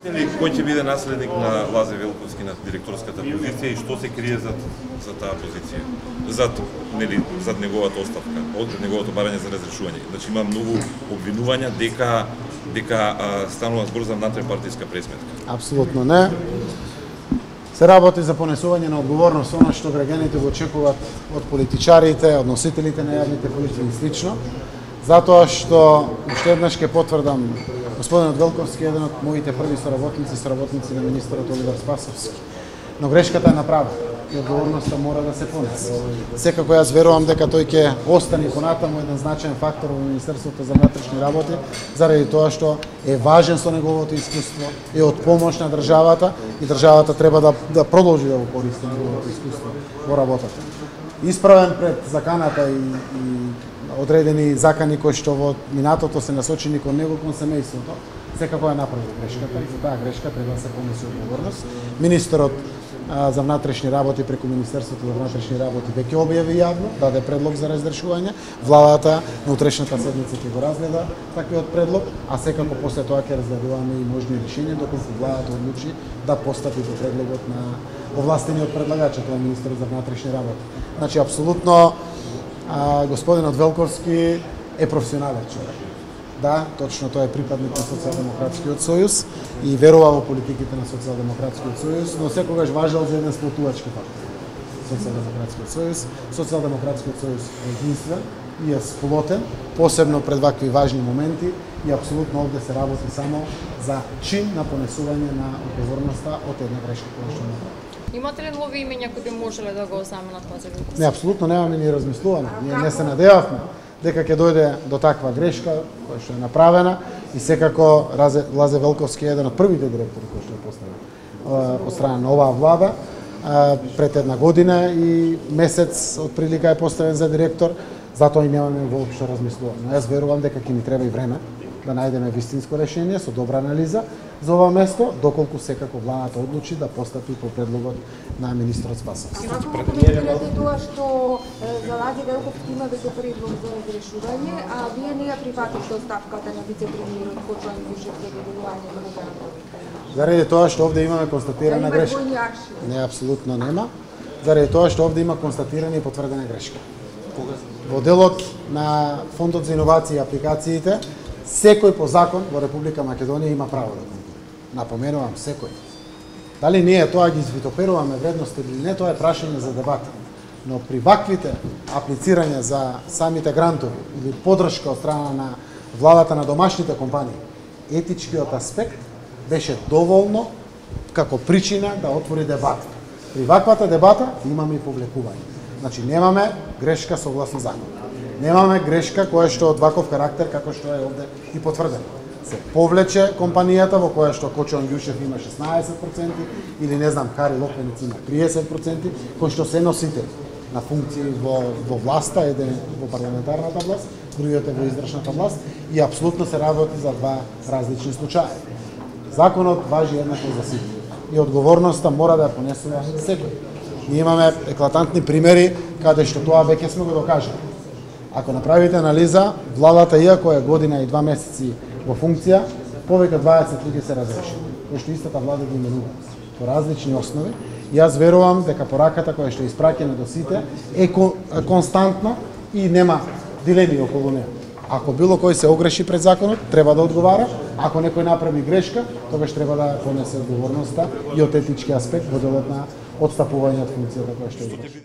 Кој ќе биде наследник на Лазе Велковски на директорската позиција и што се крие за таа позиција? Зад неговата оставка, од неговото барање за разрешување. Значи има многу обвинувања дека станува збор за надпартиска пресметка. Апсолутно не. Се работи за понесување на одговорност, она што граѓаните го очекуваат од политичарите, од носителите на јавните позиции и слично. Затоа што уште еднаш ќе потврдам, господинот Велковски е еден од моите први соработници на министерот Оливер Спасовски. Но грешката е направена и одговорноста мора да се понесе. Секако јас верувам дека тој ќе остане понатаму еден значаен фактор во Министерството за внатрешни работи, заради тоа што е важен со неговото искуство, е од помош на државата и државата треба да продолжи да го користи неговото искуство во работата. Исправен пред заканата и одредени закани кои што во минатото се насочени кон него, кон семејството, секако ја направи грешката и за таа грешка треба да се понесе одговорност. Министерот за внатрешни работи преку Министерството за внатрешни работи веќе објави јавно, даде предлог за разрешување. Владата на утрешната седница ќе го разгледа таквиот предлог, а секако после тоа ќе разгледуваме и можни решенија доколку владата одлучи да постапи по предлогот на овластениот предлагач, тоа е министерот за внатрешни работи. Значи апсолутно господинот Велковски е професионален човек. Да, точно тој е припадник на Социјалдемократскиот сојуз и верува во политиките на Социјалдемократскиот сојуз, но секогаш важел за еден сплотувачки фактор. Социјалдемократскиот сојуз, Социјалдемократскиот сојуз е единствен и е сплотен, посебно пред вакви важни моменти и апсолутно овде се работи само за чин на понесување на одговорноста од една грешка која што направи. Имате ли нови имења кои би можеле да го заменат Лазе Велковски? Не, апсолутно немаме ни размислувано. Ние не се надевавме дека ќе дојде до таква грешка која што е направена и секако Лазе Велковски е еден од првите директори кои што е поставен од страна на оваа влада. Пред една година и месец од прилика е поставен за директор, затоа и немаме воопшто размислувано. Јас верувам дека ќе ни треба и време да најдеме вистинско решение со добра анализа за ова место, доколку секако владата одлучи да постапи по предлогот на министерот Спасовски. Како коментирате тоа што за Лазе Велковски има веќе предлог за разрешување, а вие не ја прифативте оставката на вице-премиерот Кочо Андјушев за доделување на грантови? Заради тоа што овде имаме констатирана грешка. Не, апсолутно нема. Заради тоа што овде има констатирана и потврдена грешка. Во делот на Фондот за иновации и апликациите, секој по закон во Република Македонија има право да конкурира. Напоменувам, секој. Дали ние тоа ги извитоперуваме вредности или не, тоа е прашање за дебата. Но при ваквите аплицирања за самите грантови или подршка од страна на владата на домашните компании, етичкиот аспект беше доволно како причина да отвори дебата. При ваквата дебата имаме и повлекување. Значи немаме грешка согласно закон. Немаме грешка која што од ваков карактер како што е овде и потврдено. Се повлече компанијата во која што Кочо Андјушев има 16% или не знам Кари Лопенец има 30%, кои што се носители на функции во власта, еден во парламентарната власт, другиот е во издржната власт и апсолутно се работи за два различни случаи. Законот важи еднакво за сите и одговорноста мора да ја понесува секој. Ние имаме еклатантни примери каде што тоа веќе сме го докажали. Ако направите анализа, владата, иако е година и 2 месеци во функција, повеќе 20 луѓе се разрешени, кои што истата влада ги именува по различни основи. И јас верувам дека пораката која што е испраќена до сите е константна и нема дилеми околу неа. Ако било кој се огреши пред законот, треба да одговара. Ако некој направи грешка, тогаш треба да понесе одговорноста и од етички аспект во делот на отстапување од функцијата која што е.